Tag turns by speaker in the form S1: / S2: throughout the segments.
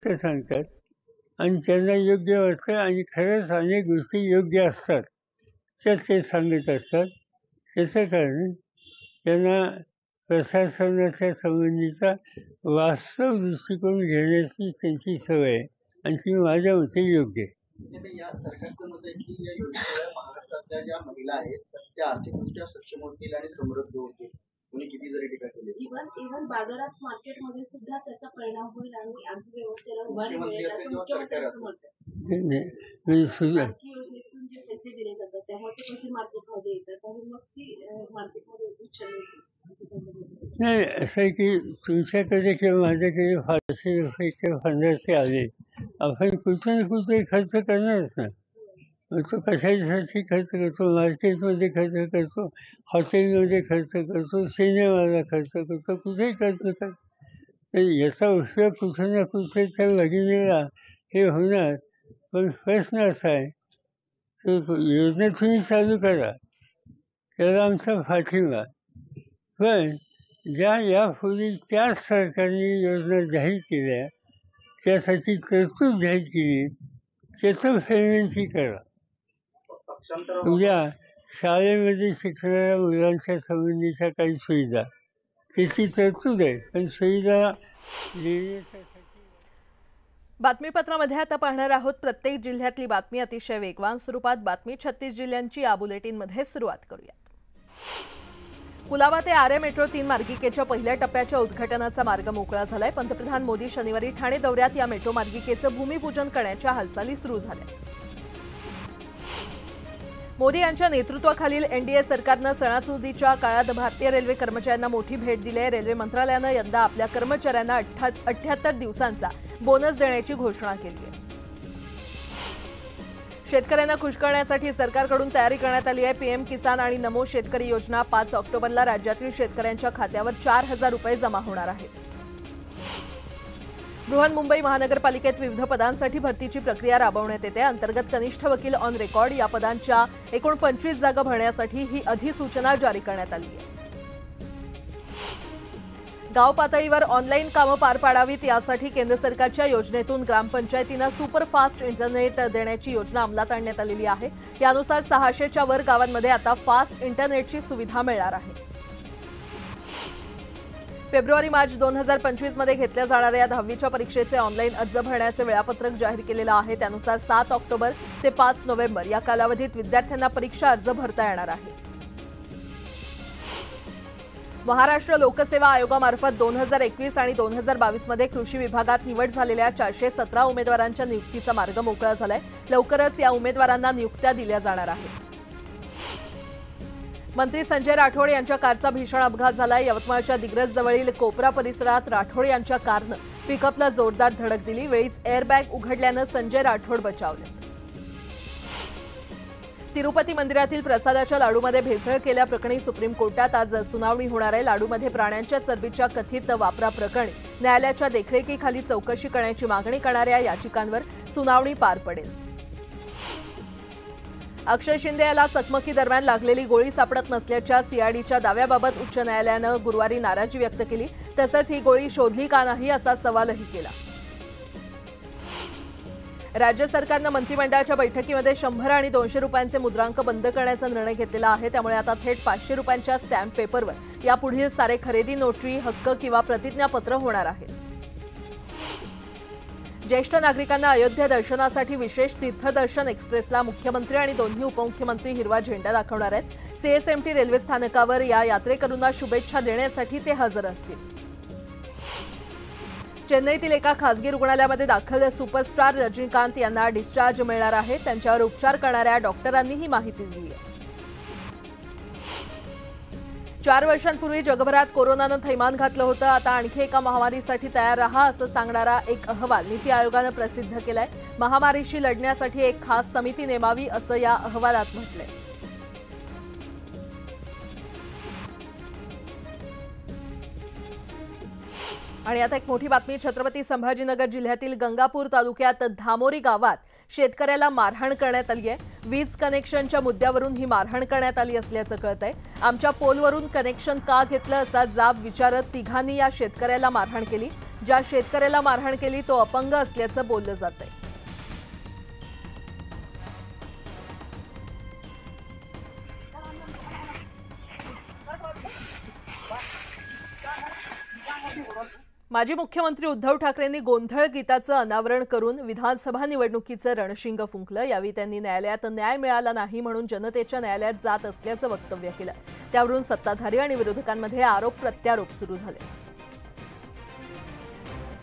S1: ते सांगतात आणि त्यांना योग्य वाटतं आणि खरंच अनेक गोष्टी योग्य असतात तर ते सांगत असतात. त्याचं कारण त्यांना प्रशासनाच्या संबंधीचा वास्तव दृष्टिकोन घेण्याची त्यांची सवय आहे आणि ती माझ्या मते योग्य आहे.
S2: या सरकारचं मत आहे की या योजनेमुळे महाराष्ट्रातल्या ज्या महिला आहेत त्या आर्थिकदृष्ट्या सक्षम होतील आणि समृद्ध होतील. कोणी किती जरी टीका केली,
S3: इव्हन बाजारात मार्केटमध्ये सुद्धा त्याचा परिणाम होईल आणि अर्थव्यवस्थेला उभारी मिळेल असं मुख्यमंत्र्यांचं मत आहे. योजनेतून जे पैसे दिले जातात त्यामुळे ते पैसे मार्केटमध्ये येतात आणि मग ती मार्केटमध्ये उच्चारली.
S1: नाही, असं आहे की तुमच्याकडे किंवा माझ्याकडे फारसे रुपये फंडाचे आले, आपण कुठे ना कुठे खर्च करणारच ना. मग तो कशासाठी खर्च करतो, मार्केटमध्ये खर्च करतो, हॉटेलमध्ये खर्च करतो, सिनेमाला खर्च करतो, कुठेही खर्च करतो. तर याचा उपयोग कुठे ना कुठे त्या भगिनीला हे होणार. पण प्रश्न असा आहे तो योजना तुम्ही चालू करा, त्याला आमचा पाठिंबा. पण ज्या यापूर्वी त्याच सरकारने योजना जाहीर केल्या त्यासाठी तरतूद जाहीर केली त्याचं फेरविचार करा. उद्या शाळेमध्ये शिकणाऱ्या मुलांच्या संबंधीच्या काही सुविधा त्याची तरतूद आहे, पण सुविधा देण्यासाठी.
S4: बातमीपत्रामध्ये आता पाहणार आहोत प्रत्येक जिल्ह्यातली बातमी अतिशय वेगवान स्वरूपात. बातमी 36 जिल्ह्यांची या बुलेटिनमध्ये सुरुवात करूया. कुलाबा ते आरे मेट्रो 3 मार्गिकेच्या पहिल्या टप्प्याच्या उद्घाटनाचा मार्ग मोकळा झालाय. पंतप्रधान मोदी शनिवारी ठाणे दौऱ्यात या मेट्रो मार्गिकेचं भूमिपूजन करण्याच्या हालचाली सुरू झाल्या. मोदी यांच्या नेतृत्वाखालील एनडीए सरकारनं सणासुदीच्या काळात भारतीय रेल्वे कर्मचाऱ्यांना मोठी भेट दिली आहे. रेल्वे मंत्रालयानं यंदा आपल्या कर्मचाऱ्यांना 78 दिवसांचा बोनस देण्याची घोषणा केली आहे. शेतकऱ्यांना खुश करण्यासाठी सरकारकडून तयारी करण्यात आली आहे. पीएम किसान आणि नमो शेतकरी योजना 5 ऑक्टोबरला राज्यातील शेतकऱ्यांच्या खात्यावर 4,000 रुपये जमा होणार आहेत. बृहन्मुंबई महानगरपालिकेत विविध पदांसाठी भरतीची प्रक्रिया राबवण्यात येते. अंतर्गत कनिष्ठ वकील ऑन रेकॉर्ड या पदांच्या एकूण 25 जागा भरण्यासाठी ही अधिसूचना जारी करण्यात आली आहे. गाव पातळीवर ऑनलाईन कामं पार पाडावीत यासाठी केंद्र सरकारच्या योजनेतून ग्रामपंचायतींना सुपरफास्ट इंटरनेट देण्याची योजना अंमलात आणण्यात आलेली आहे. यानुसार 600च्या वर गावांमध्ये आता फास्ट इंटरनेटची सुविधा मिळणार आहे. फेब्रुवारी-मार्च 2025 मध्ये घेतल्या जाणाऱ्या 10वीच्या परीक्षेचे ऑनलाईन अर्ज भरण्याचे वेळापत्रक जाहीर केलेलं आहे. त्यानुसार 7 ऑक्टोबर ते 5 नोव्हेंबर या कालावधीत विद्यार्थ्यांना परीक्षा अर्ज भरता येणार आहे. महाराष्ट्र लोकसेवा आयोगामार्फत 2021 आणि 2022 मध्ये कृषी विभागात निवड झालेल्या 417 उमेदवारांच्या नियुक्तीचा मार्ग मोकळा झालाय. लवकरच या उमेदवारांना नियुक्त्या दिल्या जाणार आहेत. मंत्री संजय राठोड यांच्या कारचा भीषण अपघात झालाय. यवतमाळच्या दिग्रसजवळील कोपरा परिसरात राठोड यांच्या कारनं पिकअपला जोरदार धडक दिली. वेळीच एअरबॅग उघडल्यानं संजय राठोड बचावले. तिरुपती मंदिरातील प्रसादाच्या लाडूमध्ये भेसळ केल्याप्रकरणी सुप्रीम कोर्टात आज सुनावणी होणार आहे. लाडूमध्ये प्राण्यांच्या चरबीच्या कथित वापराप्रकरणी न्यायालयाच्या देखरेखीखाली चौकशी करण्याची मागणी करणाऱ्या याचिकांवर सुनावणी पार पडेल. अक्षय शिंदे याला चकमकीदरम्यान लागलेली गोळी सापडत नसल्याच्या सीआयडीच्या दाव्याबाबत उच्च न्यायालयानं गुरुवारी नाराजी व्यक्त केली. तसंच ही गोळी शोधली का नाही असा सवालही केला. राज्य सरकारनं मंत्रिमंडळाच्या बैठकीमध्ये 100 आणि 200 रुपयांचे मुद्रांक बंद करण्याचा निर्णय घेतलेला आहे. त्यामुळे आता थेट 500 रुपयांच्या स्टॅम्प पेपरवर यापुढील सारे खरेदी, नोटरी, हक्क किंवा प्रतिज्ञापत्र होणार आहेत. ज्येष्ठ नागरिकांना अयोध्या दर्शनासाठी विशेष तीर्थदर्शन एक्सप्रेसला मुख्यमंत्री आणि दोन्ही उपमुख्यमंत्री हिरवा झेंडा दाखवणार आहेत. सीएसएमटी रेल्वे स्थानकावर या यात्रेकरूंना शुभेच्छा देण्यासाठी ते हजर असतील. चेन्नईतील एका खासगी रुग्णालयामध्ये दाखल सुपरस्टार रजनीकांत यांना डिस्चार्ज मिळणार आहे. त्यांच्यावर उपचार करणाऱ्या डॉक्टरांनी ही माहिती दिली आहे. 4 वर्षांपूर्वी जगभरात कोरोनानं थैमान घातलं होतं. आता आणखी एका महामारीसाठी तयार राहा असं सांगणारा एक अहवाल नीती आयोगानं प्रसिद्ध केलाय. महामारीशी लढण्यासाठी एक खास समिती नेमावी असं या अहवालात म्हटलंय. आणि आता एक मोठी बातमी. छत्रपती संभाजीनगर जिल्ह्यातील गंगापूर तालुक्यात धामोरी गावात शेतकऱ्याला मारहाण करण्यात आली आहे. वीज कनेक्शनच्या मुद्द्यावरून ही मारहाण करण्यात आली असल्याचं कळतंय. आमच्या पोलवरून कनेक्शन का घेतलं असा जाब विचारत तिघांनी या शेतकऱ्याला मारहाण केली. ज्या शेतकऱ्याला मारहाण केली तो अपंग असल्याचं बोललं जातंय। माजी मुख्यमंत्री उद्धव ठाकरेंनी गोंधळ गीताचं अनावरण करून विधानसभा निवडणुकीचं रणशिंग फुंकलं। यावेळी त्यांनी न्यायालयात न्याय मिळाला नाही म्हणून जनतेच्या न्यायालयात जात असल्याचं वक्तव्य केलं। त्यावरून सत्ताधारी आणि विरोधकांमध्ये आरोप प्रत्यारोप सुरू झाले।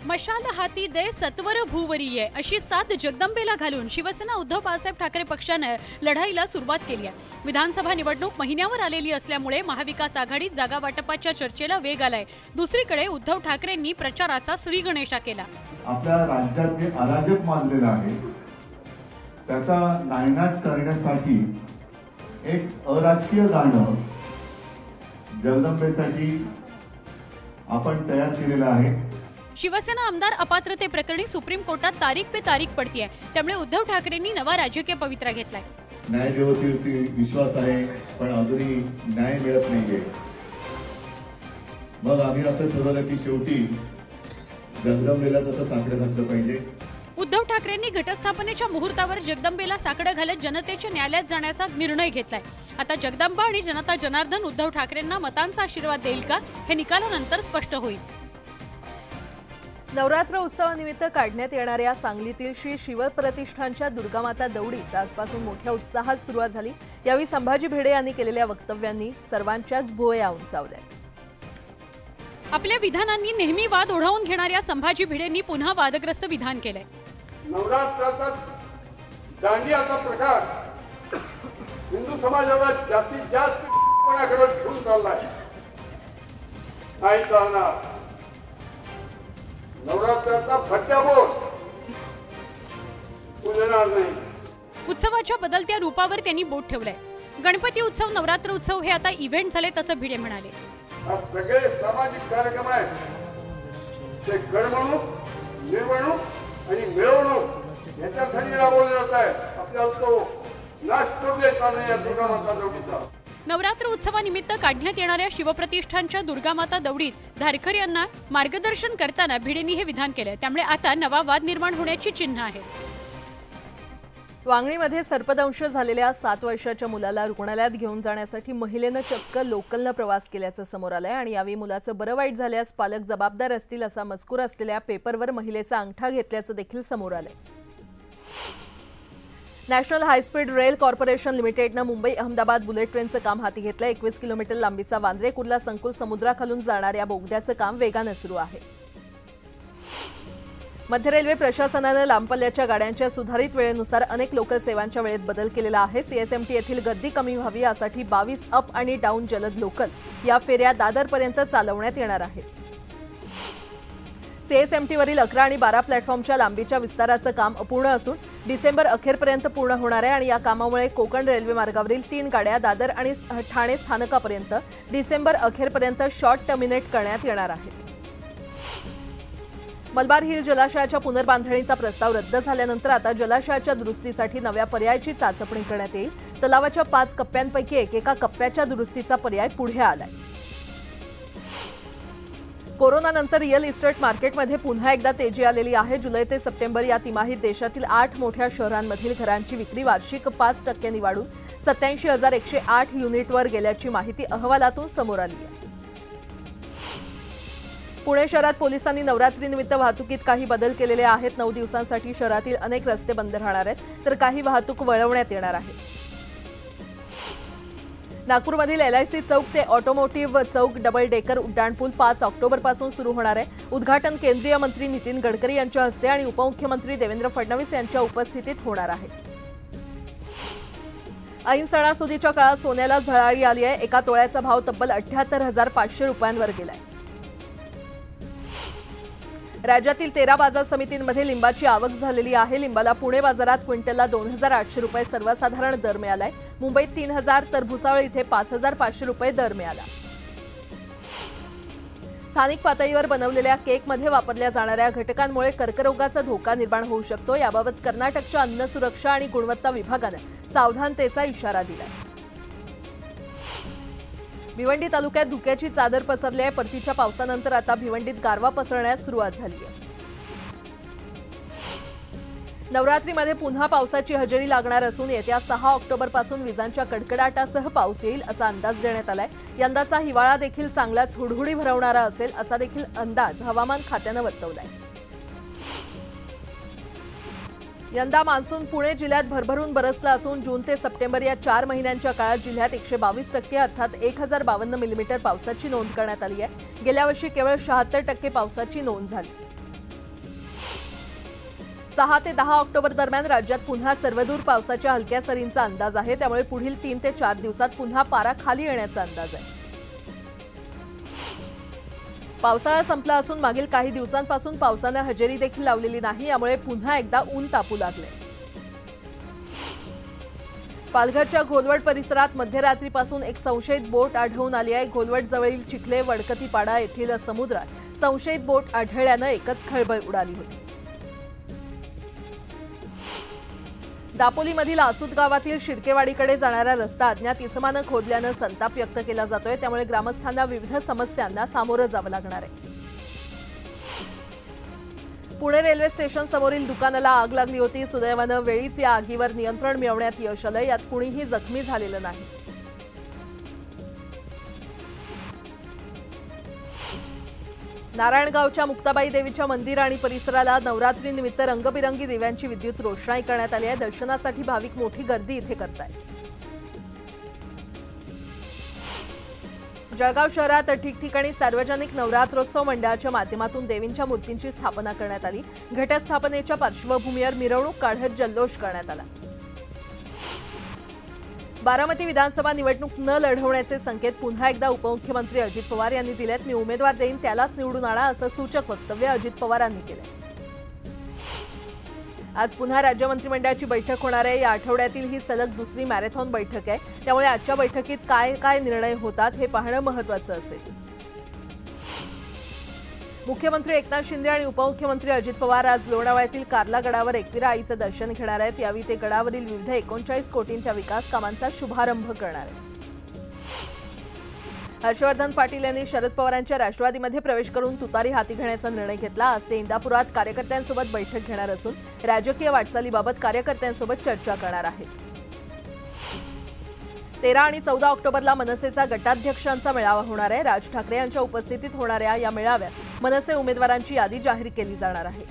S5: मशाल हाती दे सत्वर भूवरीये अशी साथ जगदंबेला घालून शिवसेना उद्धव बाळासाहेब ठाकरे पक्षाने लढाईला सुरुवात केली आहे। विधानसभा निवडणूक महिन्यावर आलेली असल्यामुळे महाविकास आघाडीत जागा वाटपाच्या चर्चेला वेग आलाय। दुसरीकडे उद्धव ठाकरेंनी प्रचाराचा श्रीगणेशा केला।
S6: आपल्या राज्यात जे अराजक माजलेलं आहे त्याचा नायनाट करण्यासाठी एक अराजकीय गाणं जगदंबेसाठी आपण तयार केलेलं आहे।
S5: शिवसेना आमदार अपात्रतेप्रकरणी सुप्रीम कोर्टात तारीख पे तारीख पडतीये, त्यामुळे उद्धव ठाकरेंनी नवा राजकीय पवित्रा घेतलाय।
S6: न्यायदेवतेवरती विश्वास आहे पण अजूनही न्याय मिळत नाहीये। मग आम्ही असं ठरवलं की शेवटी जगदंबेला तसं साकडं घातलं पाहिजे।
S5: उद्धव ठाकरेंनी घटस्थापनेच्या मुहूर्तावर जगदंबेला साकडं घालत जनतेच्या न्यायालयात जाण्याचा निर्णय घेतलाय। आता जगदंबा आणि जनता जनार्दन उद्धव ठाकरेंना मतांचा आशीर्वाद देईल का हे निकालानंतर स्पष्ट होईल।
S4: नवरात्र उत्सवानिमित्त काढण्यात येणाऱ्या सांगलीतील श्री शिवप्रतिष्ठानच्या दुर्गामाता दौडीस आजपासून मोठ्या उत्साहात सुरुवात झाली। यावेळी संभाजी भिडे यांनी केलेल्या वक्तव्यांनी सर्वांच्याच भुवया उंचावल्या।
S5: आपल्या विधानांनी नेहमी वाद ओढावून घेणाऱ्या संभाजी भिडेंनी पुन्हा वादग्रस्त विधान केलंय।
S7: नवरात्राचा दांडियाचा प्रकार हिंदू समाजाला जास्तीत जास्त कोणाकडे घेऊन चाललाय नाही चालणार। नवरात्राचा फट्ट्याबोळ उजळणार नाही।
S5: उत्सवाच्या बदलत्या रूपावर त्यांनी बोट ठेवलंय। गणपती उत्सव, नवरात्र उत्सव हे आता इव्हेंट झाले तसं भिडे म्हणाले।
S7: हा सगळे सामाजिक कार्यक्रम आहेत ते घडवणूक, निर्वणूक आणि मिळवणूक याच्यासाठी राबवले जात आहे। आपल्याला तो नाश करू द्यायचा नाही या दुर्गामाता दौडीचा।
S5: नवरात्र उत्सवानिमित्त काढण्यात येणाऱ्या शिवप्रतिष्ठानच्या दुर्गामाता दौडीत धारकऱ्यांना मार्गदर्शन करताना भिडेंनी हे विधान केलंय, त्यामुळे आता नवा वाद निर्माण होण्याची चिन्ह आहे।
S4: वांगणीमध्ये सर्पदंश झालेल्या 7 वर्षाच्या मुलाला रुग्णालयात घेऊन जाण्यासाठी महिलेनं चक्क लोकलनं प्रवास केल्याचं समोर आलंय आणि यावेळी मुलाचं बरं वाईट झाल्यास पालक जबाबदार असतील असा मजकूर असलेल्या पेपरवर महिलेचा अंगठा घेतल्याचं देखील समोर आलंय। नॅशनल हायस्पीड रेल कॉर्पोरेशन लिमिटेडनं मुंबई अहमदाबाद बुलेट ट्रेनचं काम हाती घेतलंय। 21 किलोमीटर लांबीचा वांद्रे कुर्ला संकुल समुद्राखालून जाणाऱ्या बोगद्याचं काम वेगानं सुरू आहे। मध्य रेल्वे प्रशासनानं लांब पल्ल्याच्या गाड्यांच्या सुधारित वेळेनुसार अनेक लोकल सेवांच्या वेळेत बदल केलेला आहे। सीएसएमटी येथील गर्दी कमी व्हावी यासाठी 22 अप आणि डाऊन जलद लोकल या फेऱ्या दादरपर्यंत चालवण्यात येणार आहेत। सीएसएमटीवरील 11 आणि 12 प्लॅटफॉर्मच्या लांबीच्या विस्ताराचं काम अपूर्ण असून डिसेंबर अखेरपर्यंत पूर्ण होणार आहे आणि या कामामुळे कोकण रेल्वे मार्गावरील 3 गाड्या दादर आणि ठाणे स्थानकापर्यंत डिसेंबर अखेरपर्यंत शॉर्ट टर्मिनेट करण्यात येणार आहेत। मलबार हिल जलाशयाच्या पुनर्बांधणीचा प्रस्ताव रद्द झाल्यानंतर आता जलाशयाच्या दुरुस्तीसाठी नव्या पर्यायाची चाचपणी करण्यात येईल। तलावाच्या 5 कप्प्यांपैकी एका कप्प्याच्या दुरुस्तीचा पर्याय पुढे आलाय। कोरोनानंतर रिअल इस्टेट मार्केटमध्ये पुन्हा एकदा तेजी आलेली आहे। जुलै ते सप्टेंबर या तिमाहीत देशातील 8 मोठ्या शहरांमधील घरांची विक्री वार्षिक 5% वाढून 87,108 युनिटवर गेल्याची माहिती अहवालातून समोर आली आहे। पुणे शहरात पोलिसांनी नवरात्रीनिमित्त वाहतुकीत काही बदल केलेले आहेत। 9 दिवसांसाठी शहरातील अनेक रस्ते बंद राहणार आहेत तर काही वाहतूक वळवण्यात येणार आहे। नागपूरमधील LIC चौक ते ऑटोमोटिव्ह चौक डबल डेकर उड्डाणपूल 5 ऑक्टोबरपासून सुरू होणार आहे। उद्घाटन केंद्रीय मंत्री नितीन गडकरी यांच्या हस्ते आणि उपमुख्यमंत्री देवेंद्र फडणवीस यांच्या उपस्थितीत होणार आहे। ऐन सणासुदीच्या काळात सोन्याला झळाळी आली आहे। एका तोळ्याचा भाव तब्बल 78,500 रुपयांवर गेलाय। राज्यातील 13 बाजार समितींमध्ये लिंबाची आवक झालेली आहे। लिंबाला पुणे बाजारात क्विंटलला 2,800 रुपये सर्वसाधारण दर मिळालाय। मुंबईत 3,000 तर भुसावळ इथे 5,500 रुपये दर मिळाला। स्थानिक पातळीवर बनवलेल्या केकमध्ये वापरल्या जाणाऱ्या घटकांमुळे कर्करोगाचा धोका निर्माण होऊ शकतो। याबाबत कर्नाटकच्या अन्न सुरक्षा आणि गुणवत्ता विभागाने सावधानतेचा इशारा दिलाय। भिवंडी तालुक्यात धुक्याची चादर पसरली आहे। परतीच्या पावसानंतर आता भिवंडीत गारवा पसरण्यास सुरुवात झाली आहे। नवरात्रीमध्ये पुन्हा पावसाची हजेरी लागणार असून येत्या 6 ऑक्टोबरपासून विजांच्या कडकडाटासह पाऊस येईल असा अंदाज देण्यात आलाय। यंदाचा हिवाळा देखील चांगलाच हुडहुडी भरवणारा असेल असा देखील अंदाज हवामान खात्यानं वर्तवलाय। यंदा मान्सून पुणे जिल्ह्यात भरभरून बरसला असून जून ते सप्टेंबर या 4 महिन्यांच्या काळात जिल्ह्यात 122% अर्थात 1052 मिलीमीटर पावसाची नोंद करण्यात आली आहे। गेल्या वर्षी केवळ 76% पावसाची नोंद झाली। 6 ते 10 ऑक्टोबर दरम्यान राज्यात पुन्हा सर्वदूर पावसाच्या हलक्या सरींचा अंदाज आहे। त्यामुळे पुढील 3 ते 4 दिवसात पुन्हा पारा खाली येण्याचा अंदाज आहे। पावसाळा संपला असून मागील काही दिवसांपासून पावसाने हजेरी देखील लावलेली नाही। यामुळे पुन्हा एकदा ऊन तापू लागले। पालघरच्या घोलवड परिसरात मध्यरात्रीपासून एक संशयित बोट आढळून आली आहे। घोलवड जवळील चिखले वडकतीपाडा येथील समुद्रात संशयित बोट आढळल्याने एकच खळबळ उडाली होती। दापोलीमधील आसूद गावातील शिर्केवाडीकडे जाणारा रस्ता अज्ञात इसमानं खोदल्यानं संताप व्यक्त केला जातोय। त्यामुळे ग्रामस्थांना विविध समस्यांना सामोरं जावं लागणार आहे। पुणे रेल्वे स्टेशन समोरील दुकानाला आग लागली होती। सुदैवानं वेळीच या आगीवर नियंत्रण मिळवण्यात यश आलं। यात कुणीही जखमी झालेलं नाही। नारायणगावच्या मुक्ताबाई देवीच्या मंदिर आणि परिसराला नवरात्रीनिमित्त रंगबिरंगी दिव्यांची विद्युत रोषणाई करण्यात आली आहे। दर्शनासाठी भाविक मोठी गर्दी इथे करतायत। जळगाव शहरात ठिकठिकाणी सार्वजनिक नवरात्रोत्सव मंडळाच्या माध्यमातून देवींच्या मूर्तींची स्थापना करण्यात आली। घटस्थापनेच्या पार्श्वभूमीवर मिरवणूक काढत जल्लोष करण्यात आला। बारामती विधानसभा निवडणूक न लढवण्याचे संकेत पुन्हा एकदा उपमुख्यमंत्री अजित पवार यांनी दिलेत। मी उमेदवार देईन त्यालाच निवडून आणा असं सूचक वक्तव्य अजित पवारांनी केलंय। आज पुन्हा राज्य मंत्रिमंडळाची बैठक होणार आहे। या आठवड्यातील ही सलग दुसरी मॅरेथॉन बैठक आहे। त्यामुळे आजच्या बैठकीत काय निर्णय होतात हे पाहणं महत्त्वाचं असेल। मुख्यमंत्री एकनाथ शिंदे आणि उपमुख्यमंत्री अजित पवार आज लोणावळ्यातील कार्ला गडावर एकविरा आईचं दर्शन घेणार आहेत। यावेळी ते गडावरील विविध 39 कोटींच्या विकास कामांचा शुभारंभ करणार आहेत। हर्षवर्धन पाटील यांनी शरद पवारांच्या राष्ट्रवादीमध्ये प्रवेश करून तुतारी हाती घेण्याचा निर्णय घेतला। आज ते इंदापुरात कार्यकर्त्यांसोबत बैठक घेणार असून राजकीय वाटचालीबाबत कार्यकर्त्यांसोबत चर्चा करणार आहेत। 13 आणि 14 ऑक्टोबरला मनसेचा गटाध्यक्षांचा मेळावा होणार आहे। राज ठाकरे यांच्या उपस्थितीत होणाऱ्या या मेळाव्यात मनसे उमेदवारांची यादी जाहीर केली जाणार आहे।